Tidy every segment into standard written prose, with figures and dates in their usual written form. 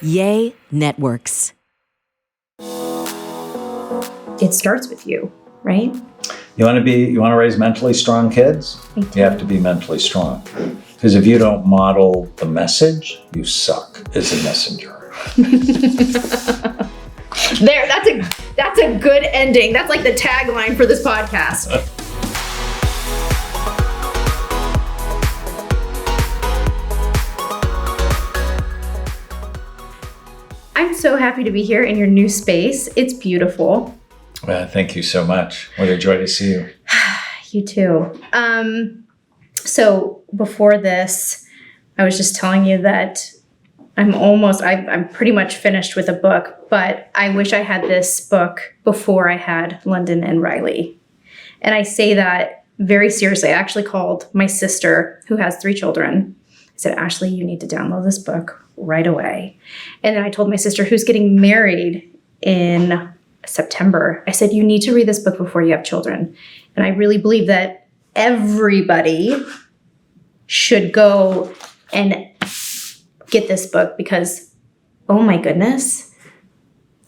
Yay Networks. It starts with you, right? You want to raise mentally strong kids? You have to be mentally strong. Because if you don't model the message, you suck as a messenger. There, that's a good ending. That's like the tagline for this podcast. I'm so happy to be here in your new space. It's beautiful. Well, thank you so much. What a joy to see you. You too. So before this, I was just telling you that I'm pretty much finished with a book, but I wish I had this book before I had London and Riley. And I say that very seriously. I actually called my sister, who has 3 children. I said, Ashley, you need to download this book right away. And then I told my sister, who's getting married in September, I said, you need to read this book before you have children. And I really believe that everybody should go and get this book because, oh my goodness,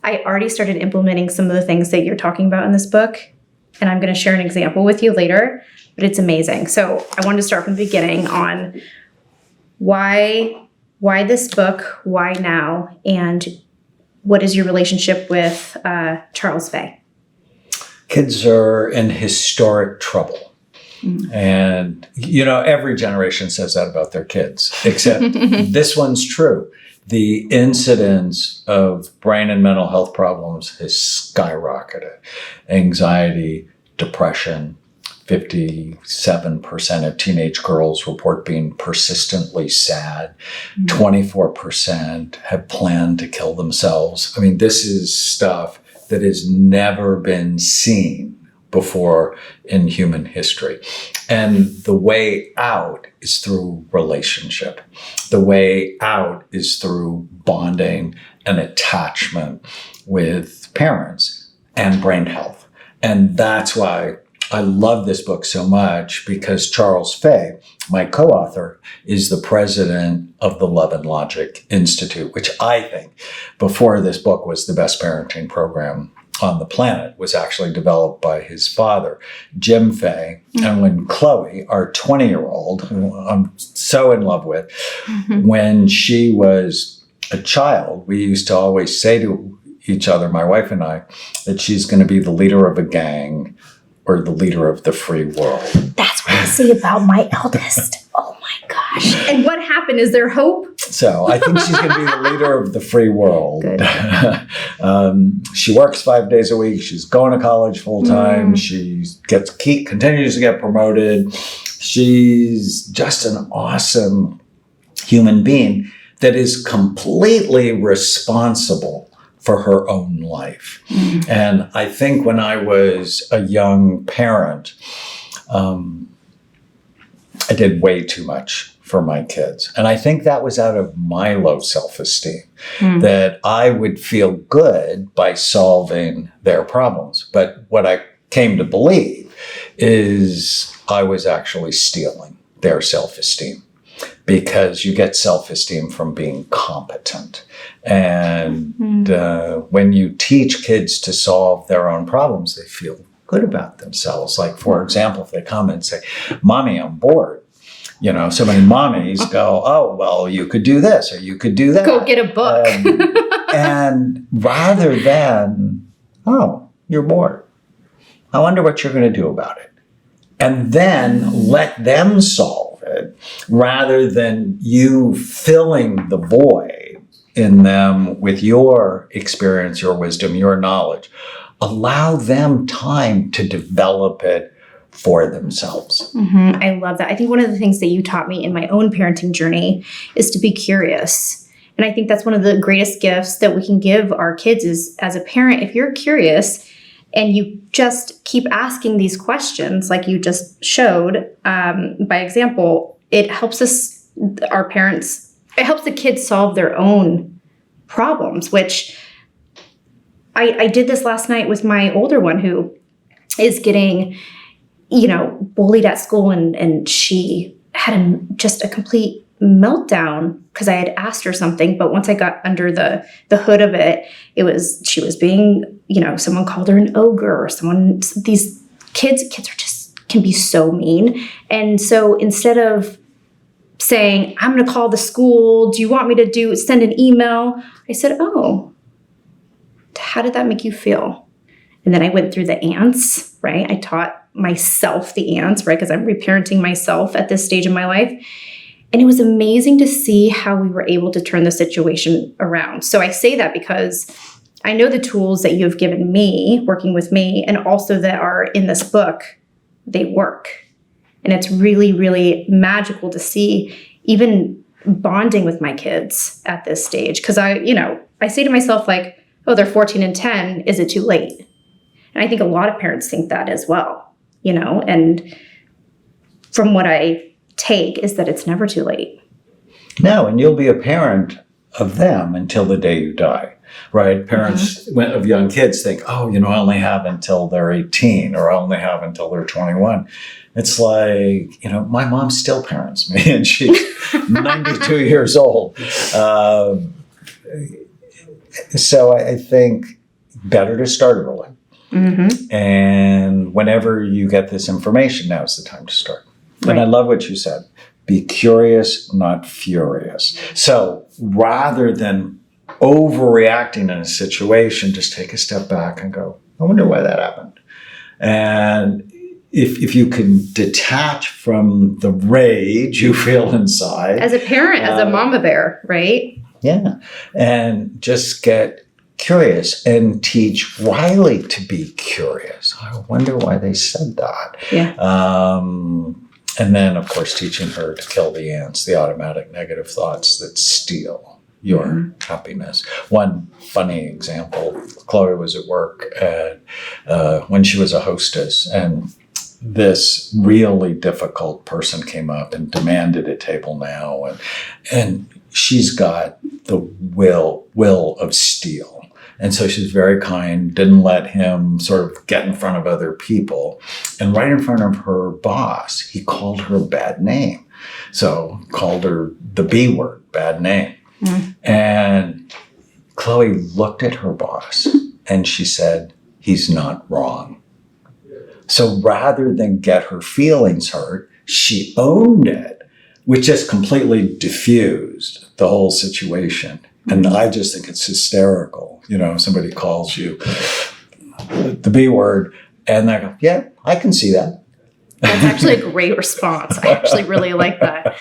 I already started implementing some of the things that you're talking about in this book. And I'm going to share an example with you later, but it's amazing. So I wanted to start from the beginning on why this book, why now, and what is your relationship with Charles Fay? Kids are in historic trouble. And, every generation says that about their kids, except this one's true. The incidence of brain and mental health problems has skyrocketed. Anxiety, depression, 57% of teenage girls report being persistently sad. 24% have planned to kill themselves. I mean, this is stuff that has never been seen before in human history. And the way out is through relationship. The way out is through bonding and attachment with parents and brain health. And that's why I love this book so much, because Charles Fay, my co-author, is the president of the Love and Logic Institute, which I think, before this book, was the best parenting program on the planet, was actually developed by his father, Jim Fay. And when Chloe, our 20-year-old, who I'm so in love with, when she was a child, we used to always say to each other, my wife and I, that she's going to be the leader of a gang or the leader of the free world. That's what I say about my eldest. Oh my gosh. And what happened? Is there hope? So I think she's going to be the leader of the free world. Good. She works 5 days a week. She's going to college full time. She continues to get promoted. She's just an awesome human being that is completely responsible for her own life. And I think when I was a young parent, I did way too much for my kids. And I think that was out of my low self-esteem, that I would feel good by solving their problems. But what I came to believe is I was actually stealing their self-esteem, because you get self-esteem from being competent. And when you teach kids to solve their own problems, they feel good about themselves. Like, for example, if they come and say, Mommy, I'm bored. So many mommies go, oh, well, you could do this or you could do that. Go get a book. And rather than, oh, you're bored. I wonder what you're going to do about it. And then let them solve it, rather than you filling the void in them with your experience, your wisdom, your knowledge. Allow them time to develop it for themselves. I love that. I think one of the things that you taught me in my own parenting journey is to be curious. And I think that's one of the greatest gifts that we can give our kids is, as a parent, if you're curious and you just keep asking these questions like you just showed by example, it helps us, our parents, it helps the kids solve their own problems, which I did this last night with my older one who is getting, bullied at school, and she had just a complete meltdown because I had asked her something, but once I got under the hood of it, she was being, someone called her an ogre, or these kids are just can be so mean. And so instead of saying, I'm going to call the school, do you want me to send an email? I said, oh, how did that make you feel? And then I went through the ants, right? I taught myself the ants, right? Because I'm reparenting myself at this stage in my life. And it was amazing to see how we were able to turn the situation around. So I say that because I know the tools that you have given me, working with me, and also that are in this book, they work. And it's really, really magical to see even bonding with my kids at this stage. Because I say to myself, like, oh, they're 14 and 10. Is it too late? And I think a lot of parents think that as well, and from what I take is that it's never too late. No, and you'll be a parent of them until the day you die, right? Parents of young kids think, oh, I only have until they're 18, or I only have until they're 21. It's like, my mom still parents me, and she's 92 years old. So I think better to start early. And whenever you get this information, now's the time to start. Right. And I love what you said. Be curious, not furious. So rather than overreacting in a situation, just take a step back and go, I wonder why that happened. And if you can detach from the rage you feel inside. As a parent, as a mama bear, right? Yeah. And just get curious and teach Riley to be curious. I wonder why they said that. Yeah. And then, of course, teaching her to kill the ants, the automatic negative thoughts that steal your happiness. One funny example, Chloe was at work when she was a hostess, and this really difficult person came up and demanded a table now, and she's got the will of steel. And so she's very kind, didn't let him sort of get in front of other people. And right in front of her boss, he called her a bad name. So called her the B word, bad name. And Chloe looked at her boss and she said, he's not wrong. So rather than get her feelings hurt, she owned it, which just completely diffused the whole situation. And I just think it's hysterical. Somebody calls you the B word, and they go, yeah, I can see that. That's actually a great response. I actually really like that.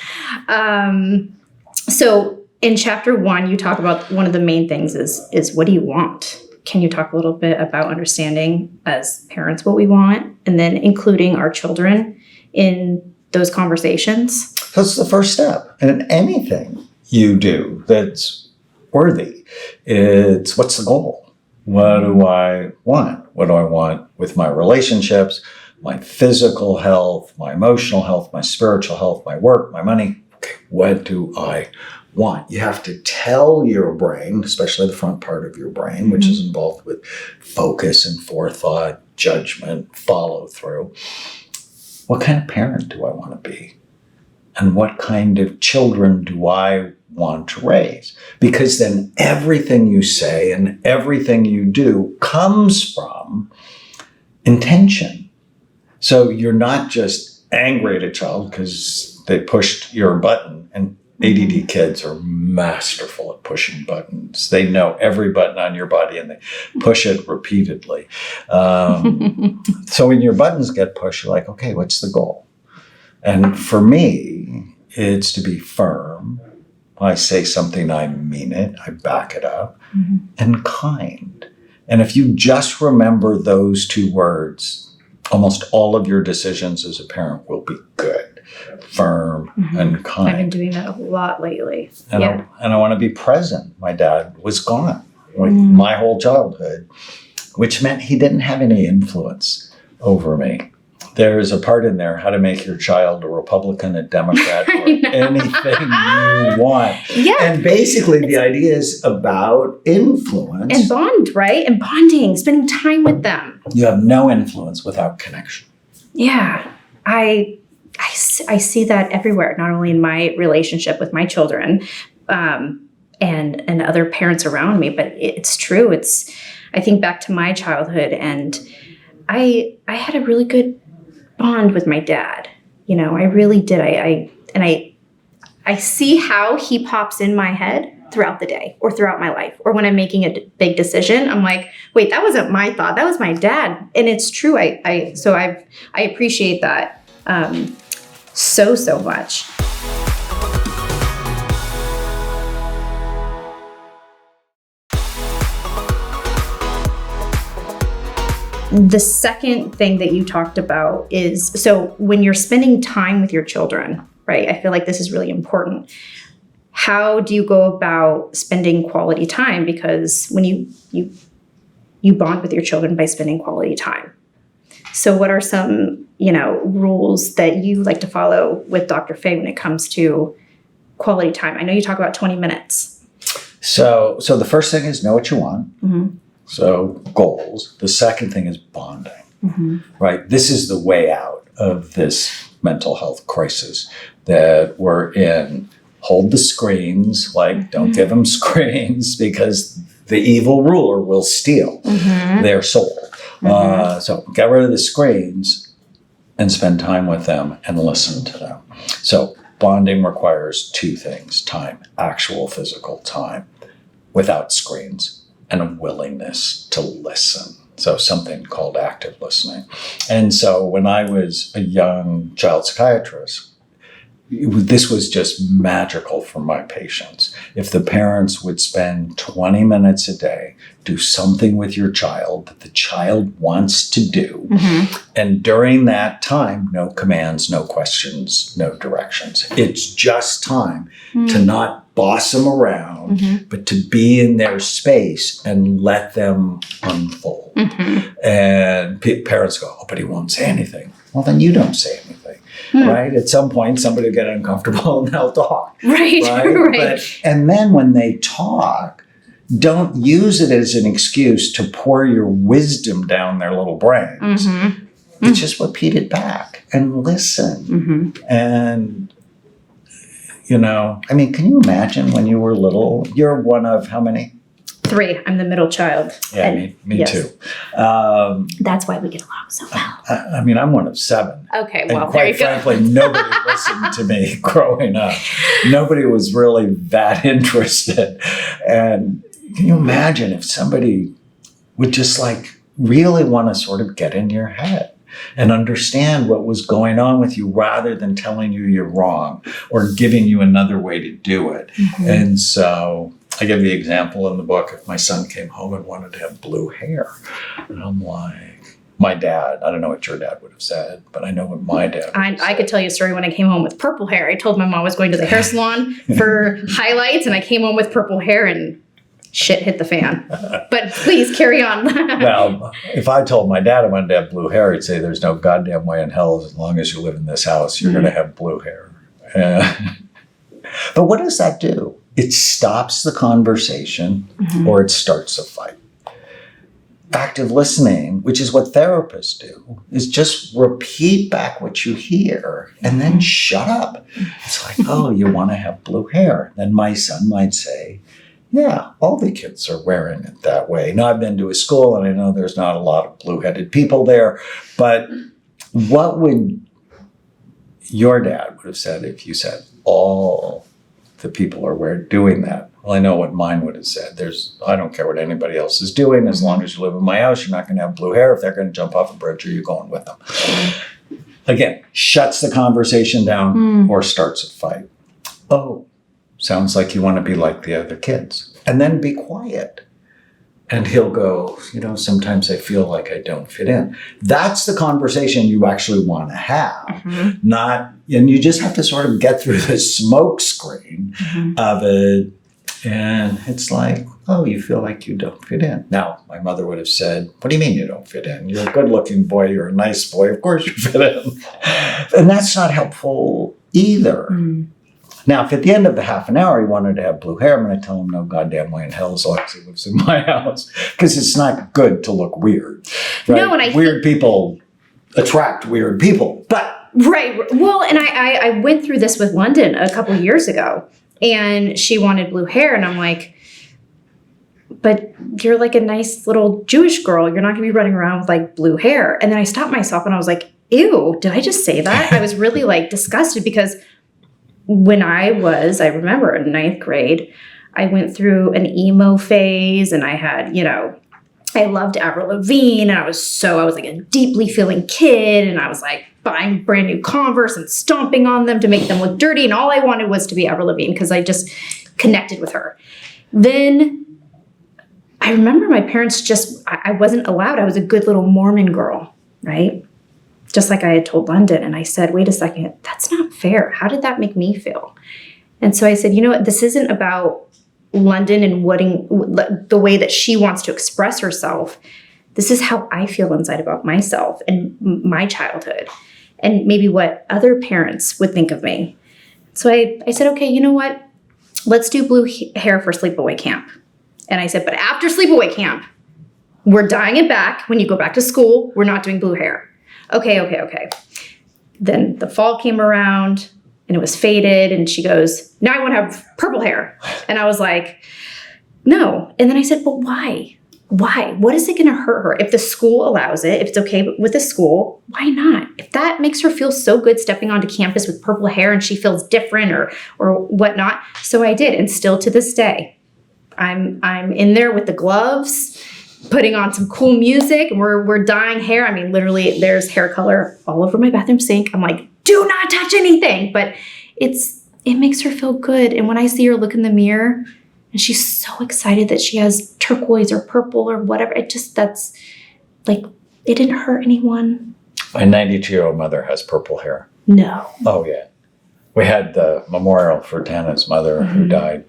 So in chapter 1, you talk about one of the main things is what do you want? Can you talk a little bit about understanding as parents what we want, and then including our children in those conversations? That's the first step. And in anything you do that's worthy, it's what's the goal? What do I want? What do I want with my relationships, my physical health, my emotional health, my spiritual health, my work, my money? Okay, what do I want? You have to tell your brain, especially the front part of your brain, which is involved with focus and forethought, judgment, follow through. What kind of parent do I want to be? And what kind of children do I want to raise? Because then everything you say and everything you do comes from intention. So you're not just angry at a child because they pushed your button, and ADD kids are masterful at pushing buttons. They know every button on your body and they push it repeatedly. So when your buttons get pushed, you're like, okay, what's the goal? And for me, it's to be firm. I say something, I mean it, I back it up, and kind. And if you just remember those two words, almost all of your decisions as a parent will be good, firm, and kind. I've been doing that a lot lately. And I want to be present. My dad was gone my whole childhood, which meant he didn't have any influence over me. There's a part in there, how to make your child a Republican, a Democrat, or anything you want. Yeah. And basically the idea is about influence. And bond, right? And bonding, spending time with them. You have no influence without connection. Yeah. I I see that everywhere, not only in my relationship with my children, and other parents around me, but it's true. I think back to my childhood, and I had a really good bond with my dad. You know, I really did. I see how he pops in my head throughout the day or throughout my life, or when I'm making a big decision, I'm like, wait, that wasn't my thought. That was my dad. And it's true. So I appreciate that so much. The second thing that you talked about is, so when you're spending time with your children, right? I feel like this is really important. How do you go about spending quality time? Because when you bond with your children by spending quality time. So what are some, rules that you like to follow with Dr. Fay when it comes to quality time? I know you talk about 20 minutes. So the first thing is know what you want. Mm-hmm. So goals. The second thing is bonding, mm-hmm. right? This is the way out of this mental health crisis that we're in. Hold the screens, like don't give them screens, because the evil ruler will steal their soul. So get rid of the screens and spend time with them and listen to them. So bonding requires two things: time, actual physical time without screens, and a willingness to listen. So something called active listening. And so when I was a young child psychiatrist, this was just magical for my patients. If the parents would spend 20 minutes a day, do something with your child that the child wants to do. And during that time, no commands, no questions, no directions. It's just time to not boss them around, but to be in their space and let them unfold. And parents go, oh, but he won't say anything. Well, then you don't say anything. Right? At some point, somebody will get uncomfortable and they'll talk. Right. And then when they talk, don't use it as an excuse to pour your wisdom down their little brains. It's just repeat it back and listen. And, can you imagine when you were little? You're one of how many? 3. I'm the middle child. Yeah, me yes. too. That's why we get along so well. I'm one of 7. Okay, well, and quite frankly, nobody listened to me growing up. Nobody was really that interested. And can you imagine if somebody would just really want to sort of get in your head and understand what was going on with you rather than telling you you're wrong or giving you another way to do it. And so I give the example in the book, if my son came home and wanted to have blue hair, and I'm like, my dad, I don't know what your dad would have said, but I know what my dad would have said. I could tell you a story when I came home with purple hair. I told my mom I was going to the hair salon for highlights, and I came home with purple hair, and shit hit the fan. But please carry on. Now, if I told my dad I wanted to have blue hair, he'd say, there's no goddamn way in hell, as long as you live in this house, you're going to have blue hair. But what does that do? It stops the conversation or it starts a fight. Active listening, which is what therapists do, is just repeat back what you hear and then shut up. It's like, oh, you want to have blue hair. Then my son might say, yeah, all the kids are wearing it that way. Now, I've been to a school and I know there's not a lot of blue-headed people there, but what would your dad would have said if you said all the people are doing that? Well, I know what mine would have said. I don't care what anybody else is doing. As long as you live in my house, you're not going to have blue hair. If they're going to jump off a bridge, are you going with them? Again, shuts the conversation down or starts a fight. Oh, sounds like you want to be like the other kids. And then be quiet. And he'll go, sometimes I feel like I don't fit in. That's the conversation you actually want to have. And you just have to sort of get through the smoke screen of it. And it's like, oh, you feel like you don't fit in. Now, my mother would have said, what do you mean you don't fit in? You're a good looking boy. You're a nice boy. Of course you fit in. And that's not helpful either. Now, if at the end of the half an hour he wanted to have blue hair, I'm going to tell him no goddamn way in hell as long as he lives in my house. Because it's not good to look weird. Right? No, and weird people attract weird people. But Right. Well, and I went through this with London a couple years ago, and she wanted blue hair, and I'm like, but you're like a nice little Jewish girl. You're not going to be running around with like blue hair. And then I stopped myself and I was like, ew, did I just say that? I was really like disgusted because when I remember in ninth grade, I went through an emo phase and I had, I loved Avril Lavigne and I was like a deeply feeling kid and I was like buying brand new Converse and stomping on them to make them look dirty. And all I wanted was to be Avril Lavigne because I just connected with her. Then I remember my parents I wasn't allowed. I was a good little Mormon girl, right? Just like I had told London. And I said, wait a second, that's not fair. How did that make me feel? And so I said, you know what? This isn't about London and the way that she wants to express herself. This is how I feel inside about myself and my childhood and maybe what other parents would think of me. So I said, okay, you know what? Let's do blue hair for sleepaway camp. And I said, but after sleepaway camp, we're dyeing it back. When you go back to school, we're not doing blue hair. Okay. Then the fall came around and it was faded. And she goes, now I want to have purple hair. And I was like, no. And then I said, but why? Why? What is it going to hurt her? If the school allows it, if it's okay with the school, why not? If that makes her feel so good stepping onto campus with purple hair and she feels different or whatnot. So I did. And still to this day, I'm in there with the gloves, putting on some cool music, and we're dyeing hair. I mean, literally, there's hair color all over my bathroom sink. I'm like, do not touch anything. But it makes her feel good. And when I see her look in the mirror, and she's so excited that she has turquoise or purple or whatever, that's like, it didn't hurt anyone. My 92-year-old mother has purple hair. No. Oh, yeah. We had the memorial for Tana's mother who died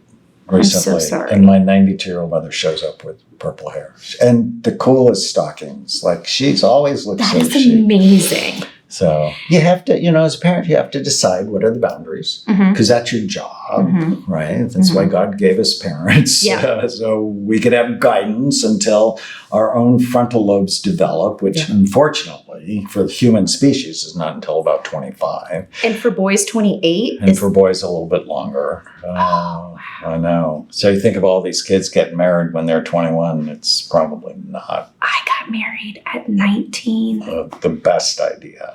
recently. I'm so sorry. And my 92-year-old mother shows up with purple hair. And the coolest stockings. Like, she's always looked so chic. That is amazing. So you have to, as a parent, you have to decide what are the boundaries because that's your job, right? That's why God gave us parents. Yeah. So we could have guidance until our own frontal lobes develop, which unfortunately for the human species is not until about 25. And for boys, 28. And for boys, a little bit longer. Wow. I know. So you think of all these kids getting married when they're 21, it's probably not. I got married at 19. The best idea.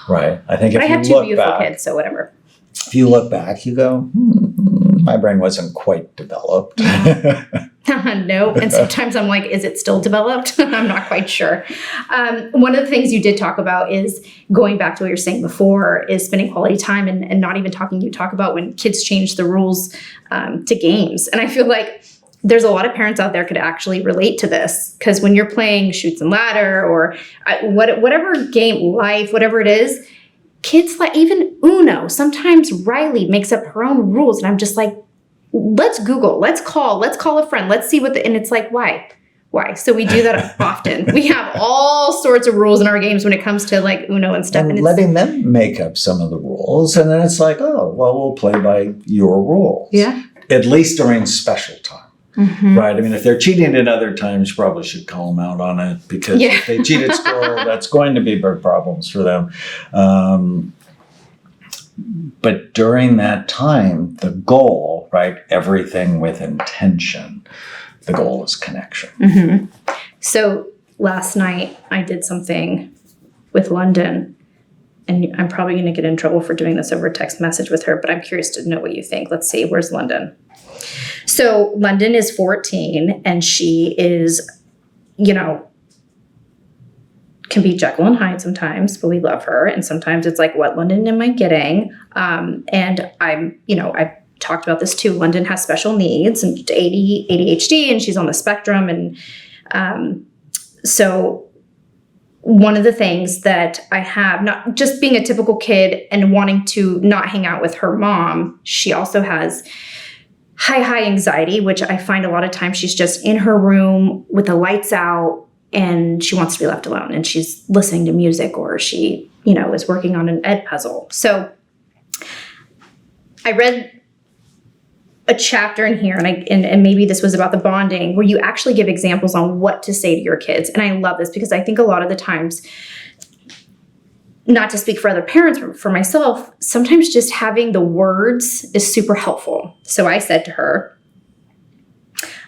Right. I think if I you have two look beautiful back, kids, so whatever. if you look back, you go, my brain wasn't quite developed. No. And sometimes I'm like, is it still developed? I'm not quite sure. One of the things you did talk about is going back to what you're saying before is spending quality time and not even talking. You talk about when kids change the rules to games. And I feel like there's a lot of parents out there could actually relate to this because when you're playing Chutes and Ladder or whatever game, Life, whatever it is, kids like even Uno, sometimes Riley makes up her own rules. And I'm just like, let's Google, let's call a friend. Let's see and it's like, why? So we do that often. We have all sorts of rules in our games when it comes to like Uno and stuff. And letting them make up some of the rules. And then it's like, oh, well, we'll play by your rules. Yeah. At least during special time. Right? I mean, if they're cheating at other times, you probably should call them out on it because if they cheat at school, that's going to be big problems for them. But during that time, the goal, right, everything with intention, the goal is connection. So last night I did something with London, and I'm probably going to get in trouble for doing this over text message with her, but I'm curious to know what you think. Let's see. Where's London? So London is 14 and she is, can be Jekyll and Hyde sometimes, but we love her. And sometimes it's like, what London am I getting? And I've talked about this too. London has special needs and ADHD, and she's on the spectrum. And so one of the things that I have, not just being a typical kid and wanting to not hang out with her mom, she also has high anxiety, which I find a lot of times she's just in her room with the lights out and she wants to be left alone and she's listening to music or she, is working on an ed puzzle. So I read a chapter in here and maybe this was about the bonding where you actually give examples on what to say to your kids. And I love this because I think a lot of the times not to speak for other parents, but for myself, sometimes just having the words is super helpful. So I said to her,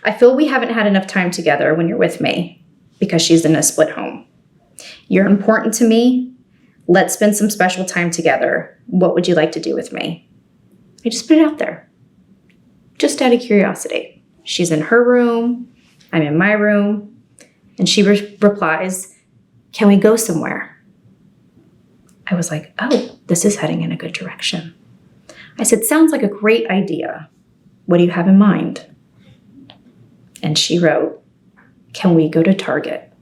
I feel we haven't had enough time together when you're with me because she's in a split home. You're important to me. Let's spend some special time together. What would you like to do with me? I just put it out there, just out of curiosity. She's in her room. I'm in my room. And she replies, can we go somewhere? I was like, oh, this is heading in a good direction. I said, sounds like a great idea. What do you have in mind? And she wrote, can we go to Target?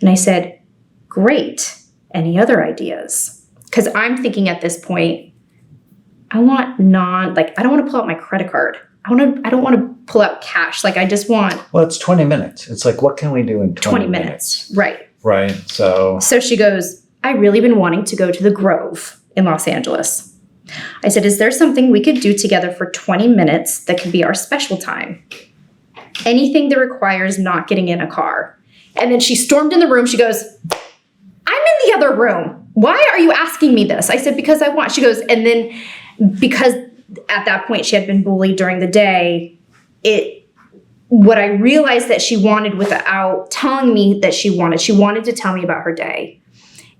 And I said, great. Any other ideas? Because I'm thinking at this point, I don't want to pull out my credit card. I don't want to pull out cash. Like, I just want... Well, it's 20 minutes. It's like, what can we do in 20 minutes? Right. Right. So she goes, I've really been wanting to go to the Grove in Los Angeles. I said, is there something we could do together for 20 minutes that could be our special time? Anything that requires not getting in a car. And then she stormed in the room. She goes, I'm in the other room. Why are you asking me this? I said, because I want. She goes, and then because at that point she had been bullied during the day, what I realized that she wanted without telling me that she wanted to tell me about her day.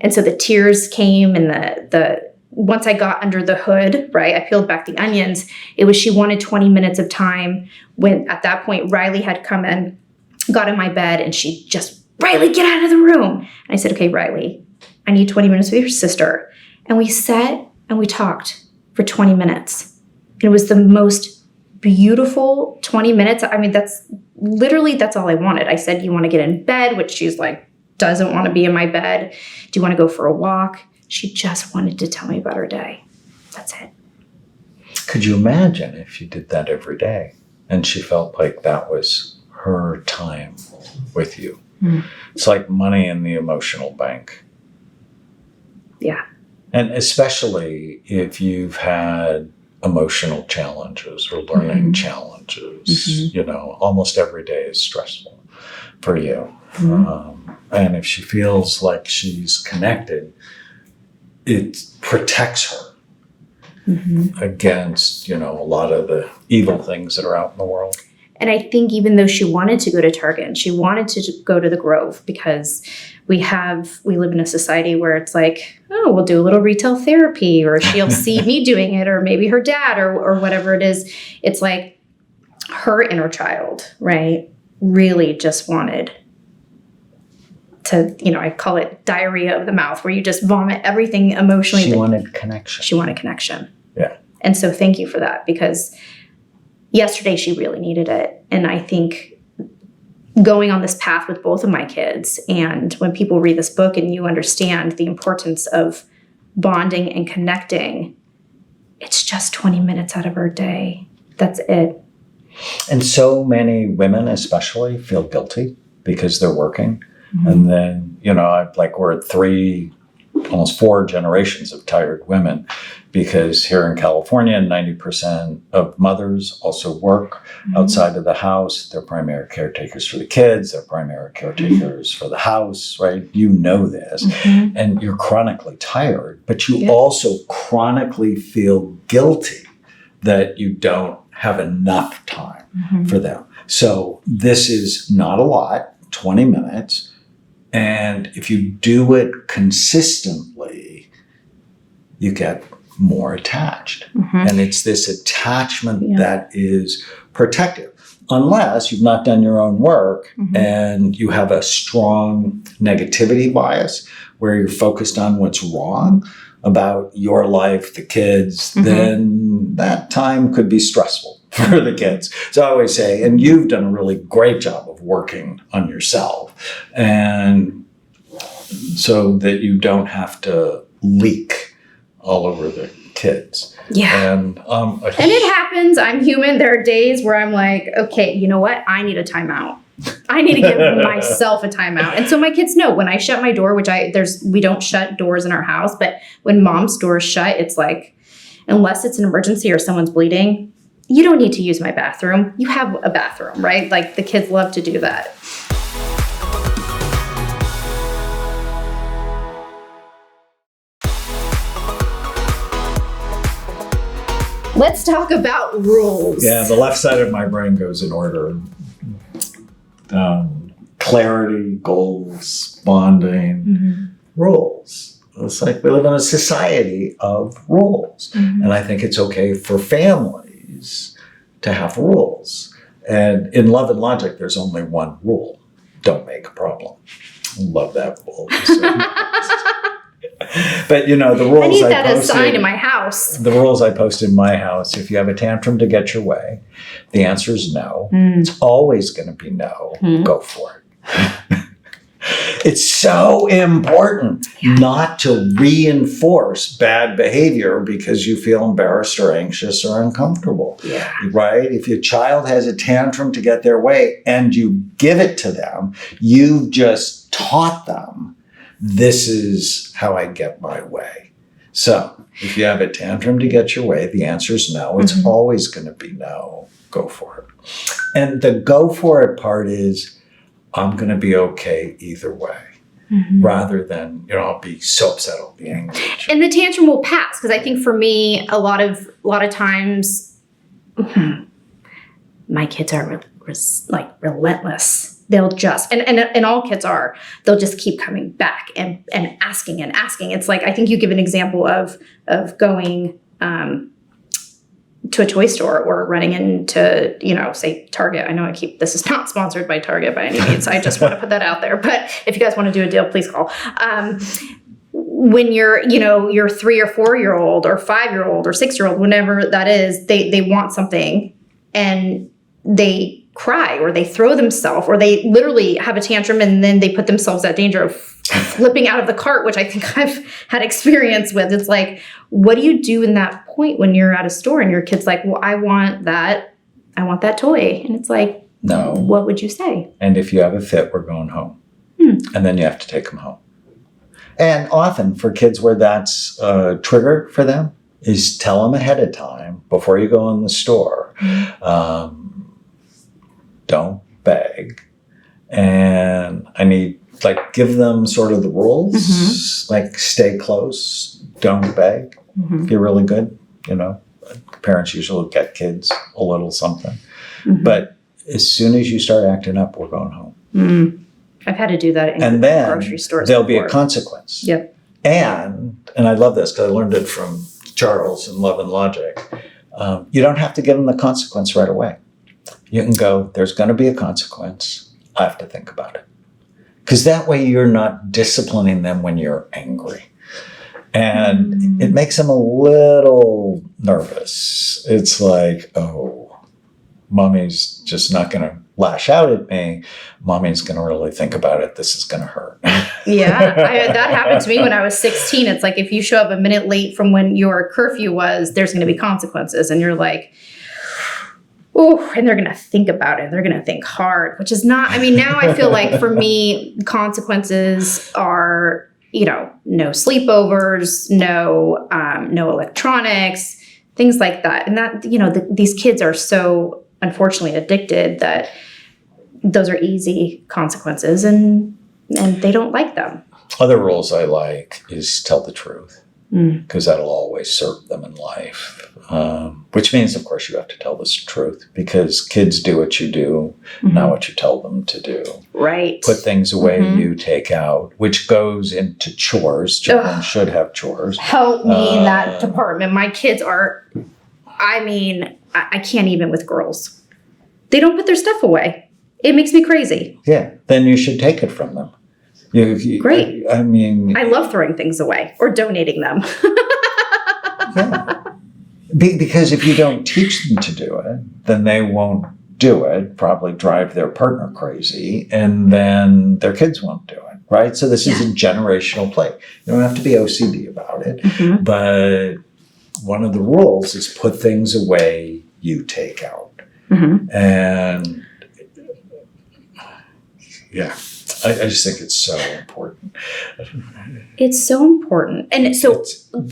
And so the tears came, and the once I got under the hood, right, I peeled back the onions, it was she wanted 20 minutes of time when at that point Riley had come in, got in my bed, and she just, Riley, get out of the room. And I said, okay, Riley, I need 20 minutes with your sister. And we sat and we talked for 20 minutes. It was the most beautiful 20 minutes. I mean, that's all I wanted. I said, you want to get in bed, which she's like, doesn't want to be in my bed. Do you want to go for a walk? She just wanted to tell me about her day. That's it. could you imagine if you did that every day and she felt like that was her time with you? It's like money in the emotional bank. Yeah. And especially if you've had emotional challenges or learning challenges, you know, almost every day is stressful for you. And if she feels like she's connected, it protects her against, you know, a lot of the evil things that are out in the world. And I think even though she wanted to go to Target and she wanted to go to the Grove, because we live in a society where it's like, oh, we'll do a little retail therapy, or she'll see me doing it, or maybe her dad, or whatever it is. It's like her inner child, right, really just wanted to, you know, I call it diarrhea of the mouth, where you just vomit everything emotionally. She wanted connection. She wanted connection. Yeah. And so thank you for that, because yesterday she really needed it. And I think going on this path with both of my kids, and when people read this book and you understand the importance of bonding and connecting, it's just 20 minutes out of our day. That's it. And so many women especially feel guilty because they're working. And then, you know, we're at almost 4 generations of tired women, because here in California, 90% of mothers also work outside of the house. They're primary caretakers for the kids. They're primary caretakers for the house, right? You know this. And you're chronically tired, but you also chronically feel guilty that you don't have enough time for them. So this is not a lot, 20 minutes. And if you do it consistently, you get more attached. And it's this attachment that is protective, unless you've not done your own work and you have a strong negativity bias where you're focused on what's wrong about your life, the kids, then that time could be stressful for the kids. So I always say, and you've done a really great job of working on yourself, and so that you don't have to leak all over the kids. Yeah. And it happens. I'm human. There are days where I'm like, okay, you know what? I need a timeout. I need to give myself a timeout. And so my kids know when I shut my door, which we don't shut doors in our house, but when mom's door is shut, it's like, unless it's an emergency or someone's bleeding, you don't need to use my bathroom. You have a bathroom, right? Like, the kids love to do that. Let's talk about rules. Yeah, the left side of my brain goes in order. Clarity, goals, bonding, rules. It's like we live in a society of rules. And I think it's okay for families to have rules. And in Love and Logic, there's only one rule. Don't make a problem. Love that rule. But the rules I need I that posted, as sign in my house. the rules I posted in my house, if you have a tantrum to get your way, the answer is no. It's always going to be no. Go for it. It's so important not to reinforce bad behavior because you feel embarrassed or anxious or uncomfortable. Yeah. Right? If your child has a tantrum to get their way and you give it to them, you've just taught them, this is how I get my way. So if you have a tantrum to get your way, the answer is no. It's always going to be no. Go for it. And the go for it part is, I'm going to be okay either way. Rather than, I'll be so upset, I'll be angry. And the tantrum will pass, because I think for me, a lot of times, my kids are relentless. They'll just, and all kids are, they'll just keep coming back and asking and asking. It's like, I think you give an example of going to a toy store or running into, say Target. I know this is not sponsored by Target by any means. I just want to put that out there. But if you guys want to do a deal, please call. When you're, your 3 or 4 year old or 5 year old or 6 year old, whenever that is, they want something and they cry or they throw themselves or they literally have a tantrum and then they put themselves at danger of flipping out of the cart, which I think I've had experience with. It's like, what do you do in that point when you're at a store and your kid's like, well, I want that toy. And it's like, no. What would you say? And if you have a fit, we're going home. And then you have to take them home. And often for kids where that's a trigger for them is tell them ahead of time before you go in the store. Don't beg. And I need, give them sort of the rules, like stay close, don't beg. If you're really good, parents usually get kids a little something. But as soon as you start acting up, we're going home. I've had to do that and then grocery stores. There'll be a consequence. Yep. And I love this because I learned it from Charles in Love and Logic. You don't have to give them the consequence right away. You can go, there's going to be a consequence. I have to think about it. Because that way you're not disciplining them when you're angry. And it makes them a little nervous. It's like, oh, mommy's just not going to lash out at me. Mommy's going to really think about it. This is going to hurt. That happened to me when I was 16. It's like if you show up a minute late from when your curfew was, there's going to be consequences. And you're like, oh, and they're going to think about it. They're going to think hard, which is not, now I feel like for me, consequences are, no sleepovers, no electronics, things like that. And that, these kids are so unfortunately addicted that those are easy consequences and they don't like them. Other rules I like is tell the truth because that'll always serve them in life. Which means, of course, you have to tell the truth because kids do what you do, not what you tell them to do. Right. Put things away you take out, which goes into chores. Children should have chores. Help me in that department. My kids are, I can't even with girls. They don't put their stuff away. It makes me crazy. Yeah. Then you should take it from them. Great. I love throwing things away or donating them. Yeah. Because if you don't teach them to do it, then they won't do it, probably drive their partner crazy, and then their kids won't do it, right? So this is a generational play. You don't have to be OCD about it, but one of the rules is put things away you take out. And I just think it's so important. It's so important. And so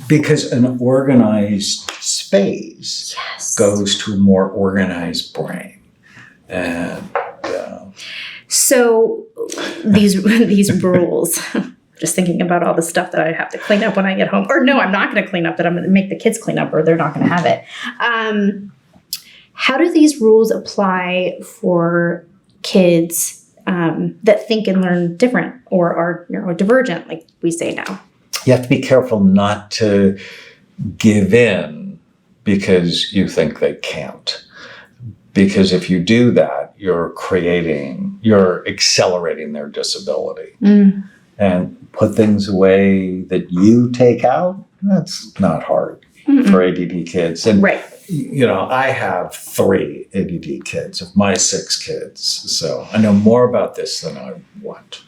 because an organized space goes to a more organized brain. And so these rules, just thinking about all the stuff that I have to clean up when I get home. Or no, I'm not going to clean up, that I'm going to make the kids clean up, or they're not going to have it. How do these rules apply for kids that think and learn different or are neurodivergent, like we say now? You have to be careful not to give in because you think they can't. Because if you do that, you're accelerating their disability. And put things away that you take out, that's not hard for ADD kids. And, I have 3 ADD kids of my 6 kids. So I know more about this than I want.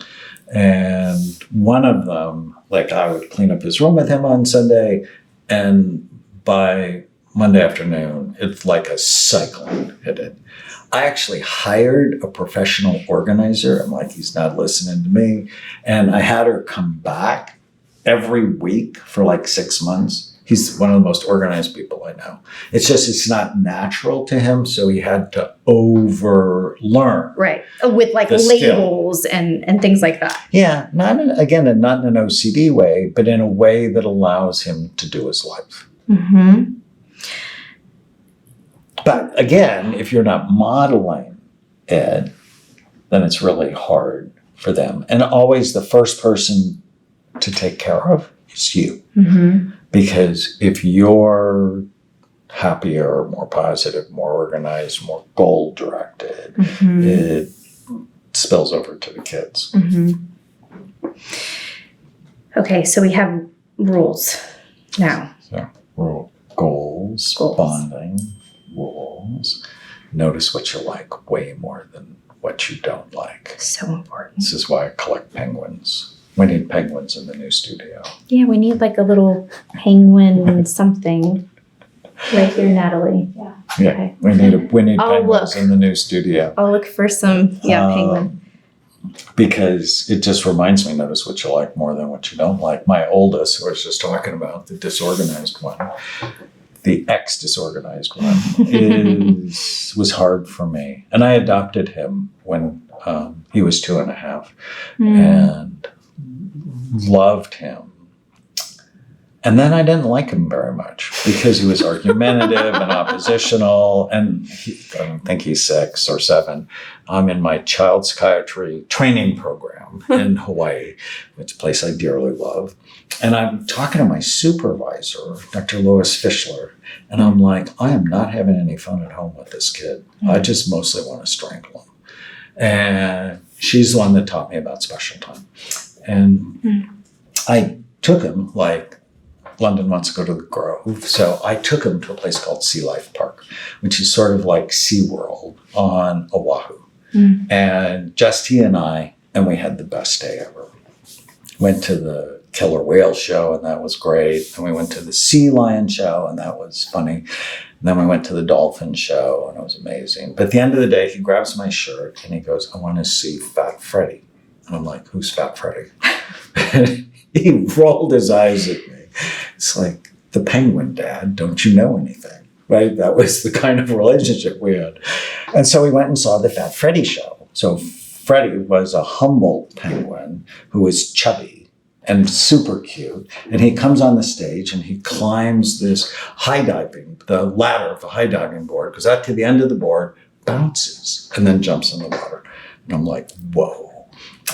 And one of them, like, I would clean up his room with him on Sunday, and by Monday afternoon, it's like a cyclone hit it. I actually hired a professional organizer. I'm like, he's not listening to me. And I had her come back every week for like 6 months. He's one of the most organized people I know. It's not natural to him, so he had to overlearn. Right. With like labels and things like that. Yeah. Not in an OCD way, but in a way that allows him to do his life. Mm-hmm. But again, if you're not modeling it, then it's really hard for them. And always the first person to take care of is you. Mm-hmm. Because if you're happier, more positive, more organized, more goal-directed, it spills over to the kids. Mm-hmm. Okay, so we have rules now. So, goals, bonding, rules. Notice what you like way more than what you don't like. So important. This is why I collect penguins. We need penguins in the new studio. Yeah, we need like a little penguin something. Right here, Natalie. Yeah, okay. we need penguins in the new studio. I'll look for some, penguin. Because it just reminds me, notice what you like more than what you don't like. My oldest, who I was just talking about, the disorganized one, the ex-disorganized one, was hard for me. And I adopted him when he was 2.5 and loved him. And then I didn't like him very much because he was argumentative and oppositional. And I don't think he's 6 or 7. I'm in my child psychiatry training program in Hawaii, which is a place I dearly love. And I'm talking to my supervisor, Dr. Lois Fischler, and I'm like, I am not having any fun at home with this kid. I just mostly want to strangle him. And she's the one that taught me about special time. And I took him, like, London wants to go to the Grove. So I took him to a place called Sea Life Park, which is sort of like SeaWorld on Oahu. And just he and I, and we had the best day ever. Went to the killer whale show, and that was great. And we went to the sea lion show, and that was funny. And then we went to the dolphin show, and it was amazing. But at the end of the day, he grabs my shirt, and he goes, I want to see Fat Freddy. And I'm like, who's Fat Freddy? He rolled his eyes at me. It's like, the penguin, Dad, don't you know anything? Right? That was the kind of relationship we had. And so we went and saw the Fat Freddy show. So Freddy was a humble penguin who was chubby and super cute. And he comes on the stage and he climbs this the ladder of the high diving board, goes out to the end of the board, bounces, and then jumps in the water. And I'm like, whoa.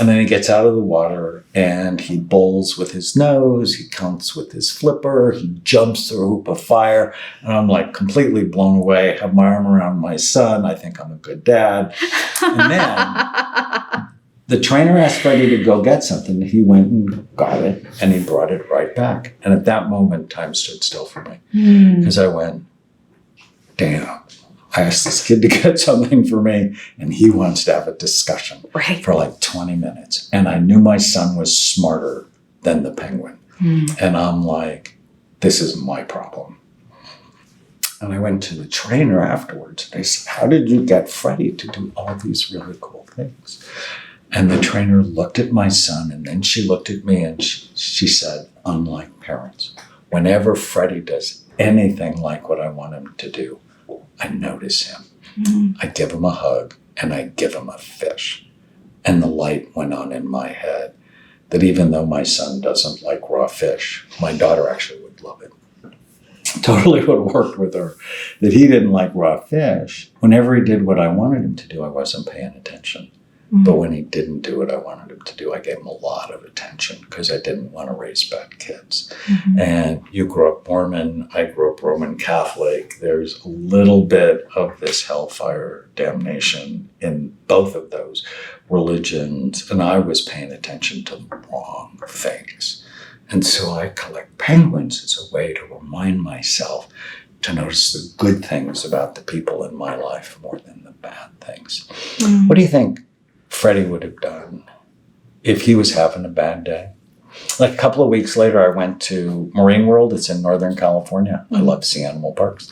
And then he gets out of the water and he bowls with his nose, he counts with his flipper, he jumps through a hoop of fire. And I'm like completely blown away, have my arm around my son. I think I'm a good dad. And then the trainer asked Freddy to go get something. He went and got it and he brought it right back. And at that moment, time stood still for me. Because I went, damn. I asked this kid to get something for me, and he wants to have a discussion for like 20 minutes. And I knew my son was smarter than the penguin. And I'm like, this is my problem. And I went to the trainer afterwards, and I said, how did you get Freddy to do all these really cool things? And the trainer looked at my son, and then she looked at me, and she said, unlike parents, whenever Freddy does anything like what I want him to do, I notice him. I give him a hug and I give him a fish. And the light went on in my head that even though my son doesn't like raw fish, my daughter actually would love it. Totally would have worked with her. That he didn't like raw fish. Whenever he did what I wanted him to do, I wasn't paying attention. But when he didn't do what I wanted him to do, I gave him a lot of attention because I didn't want to raise bad kids. And you grew up Mormon, I grew up Roman Catholic. There's a little bit of this hellfire damnation in both of those religions. And I was paying attention to the wrong things. And so I collect penguins as a way to remind myself to notice the good things about the people in my life more than the bad things. What do you think Freddy would have done if he was having a bad day? Like a couple of weeks later, I went to Marine World. It's in Northern California. I love sea animal parks.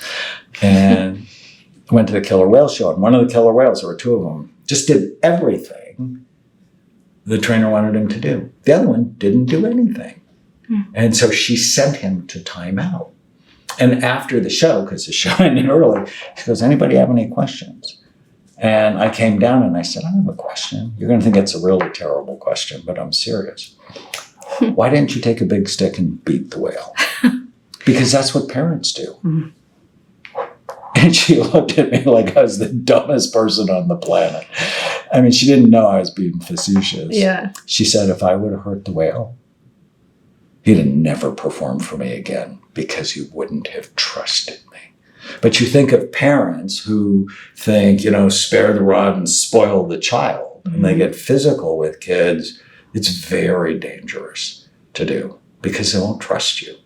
And I went to the killer whale show. And one of the killer whales, there were two of them, just did everything the trainer wanted him to do. The other one didn't do anything. And so she sent him to timeout. And after the show, because the show ended early, she goes, anybody have any questions? And I came down and I said, I have a question. You're going to think it's a really terrible question, but I'm serious. Why didn't you take a big stick and beat the whale? Because that's what parents do. And she looked at me like I was the dumbest person on the planet. I mean, she didn't know I was being facetious. Yeah. She said, if I would have hurt the whale, he'd have never performed for me again because he wouldn't have trusted me. But you think of parents who think, spare the rod and spoil the child, and they get physical with kids. It's very dangerous to do because they won't trust you.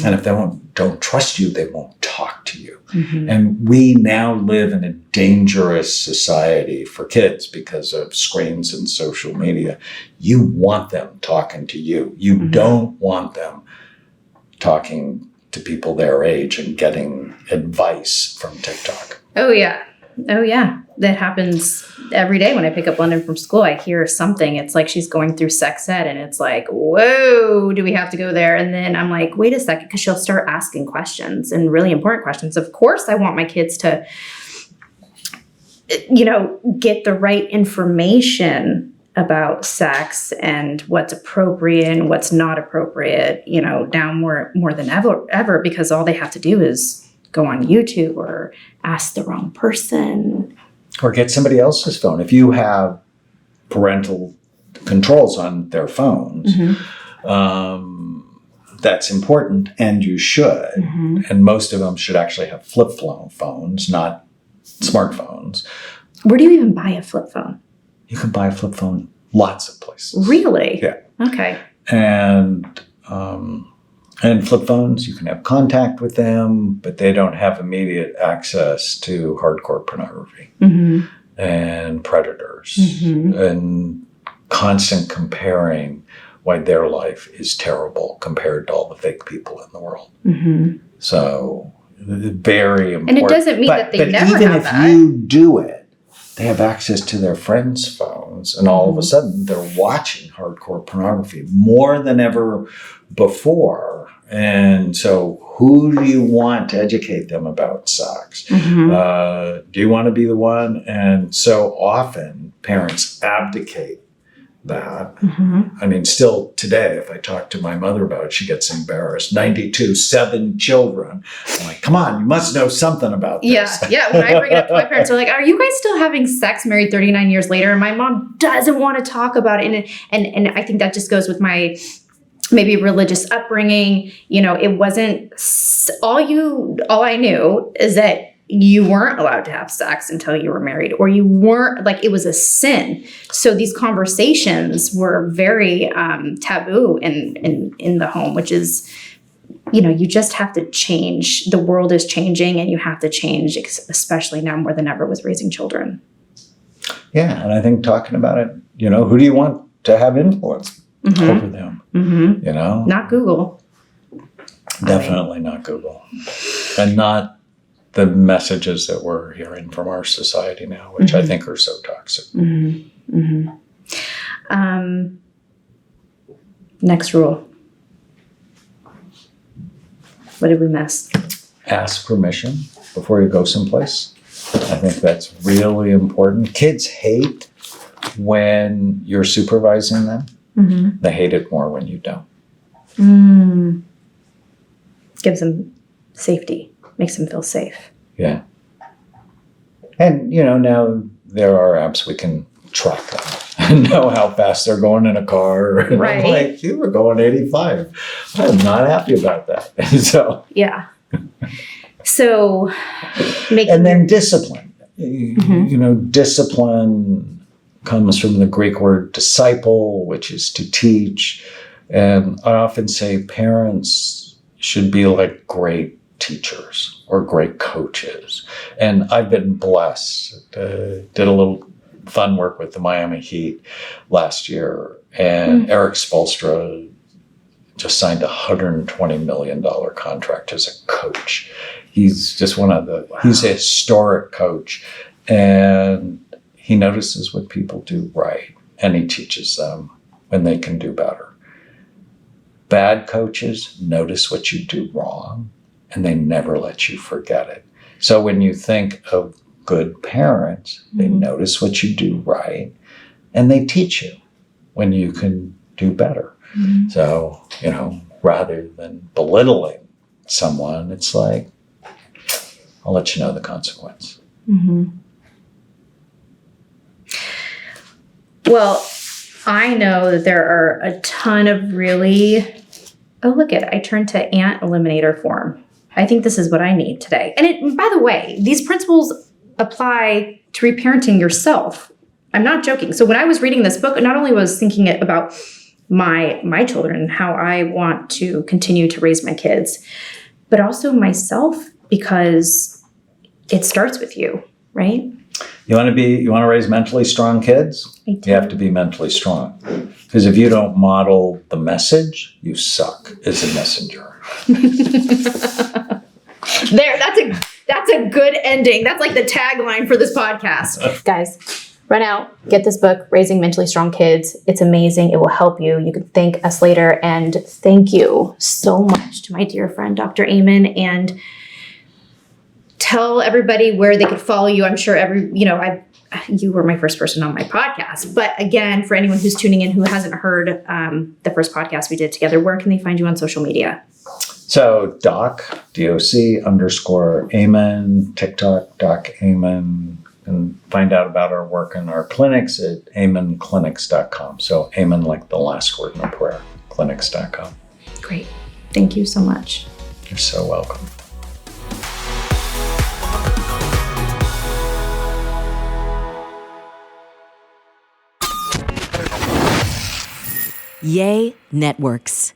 And if they don't trust you, they won't talk to you. And we now live in a dangerous society for kids because of screens and social media. You want them talking to you. You don't want them talking to people their age and getting advice from TikTok. Oh, yeah. That happens every day when I pick up London from school. I hear something. It's like she's going through sex ed and it's like, whoa, do we have to go there? And then I'm like, wait a second, because she'll start asking questions and really important questions. Of course, I want my kids to, get the right information about sex and what's appropriate and what's not appropriate, down more than ever, because all they have to do is go on YouTube or ask the wrong person. Or get somebody else's phone. If you have parental controls on their phones, that's important, and you should. And most of them should actually have flip phones, not smartphones. Where do you even buy a flip phone? You can buy a flip phone lots of places. Really? Yeah. Okay. And flip phones, you can have contact with them, but they don't have immediate access to hardcore pornography and predators and constant comparing why their life is terrible compared to all the fake people in the world. So very important. And it doesn't mean that they never even have if that. you do it, they have access to their friends' phones, and all of a sudden they're watching hardcore pornography more than ever before. And so who do you want to educate them about sex? Do you want to be the one? And so often parents abdicate that. I mean, still today, if I talk to my mother about it, she gets embarrassed. 92, 7 children. I'm like, come on, you must know something about this. Yeah. When I bring it up to my parents, they're like, are you guys still having sex married 39 years later? And my mom doesn't want to talk about it. And I think that just goes with my maybe religious upbringing. It wasn't all I knew is that you weren't allowed to have sex until you were married, or you weren't, like, it was a sin. So these conversations were very taboo in the home, which is, you just have to change. The world is changing and you have to change, especially now more than ever with raising children. Yeah. And I think talking about it, who do you want to have influence over them? Not Google. Definitely not Google. And not the messages that we're hearing from our society now, which I think are so toxic. Next rule. What did we miss? Ask permission before you go someplace. I think that's really important. Kids hate when you're supervising them. They hate it more when you don't. Gives them safety, makes them feel safe. Yeah. And, now there are apps we can track them and know how fast they're going in a car. And Right. I'm like, you were going 85. I'm not happy about that. So. Yeah. So, and then discipline. Discipline comes from the Greek word disciple, which is to teach. And I often say parents should be like great teachers or great coaches. And I've been blessed. Did a little fun work with the Miami Heat last year. And Eric Spoelstra just signed a $120 million contract as a coach. He's just he's a historic coach. And he notices what people do right. And he teaches them when they can do better. Bad coaches notice what you do wrong, and they never let you forget it. So when you think of good parents, they notice what you do right, and they teach you when you can do better. So, rather than belittling someone, it's like, I'll let you know the consequence. Well, I know that there are a ton of really... Oh, look it. I turned to ant eliminator form. I think this is what I need today. And by the way, these principles apply to reparenting yourself. I'm not joking. So when I was reading this book, not only was thinking about my children and how I want to continue to raise my kids, but also myself, because it starts with you, right? You want to raise mentally strong kids? I do. You have to be mentally strong. Because if you don't model the message, you suck as a messenger. That's a good ending. That's like the tagline for this podcast. Guys, run out, get this book, Raising Mentally Strong Kids. It's amazing. It will help you. You can thank us later. And thank you so much to my dear friend, Dr. Amen. And tell everybody where they could follow you. I'm sure you were my first person on my podcast. But again, for anyone who's tuning in who hasn't heard the first podcast we did together, where can they find you on social media? So doc_Amen, TikTok, Doc Amen, and find out about our work in our clinics at amenclinics.com. So Amen like the last word in a prayer, clinics.com. Great. Thank you so much. You're so welcome. Yay Networks.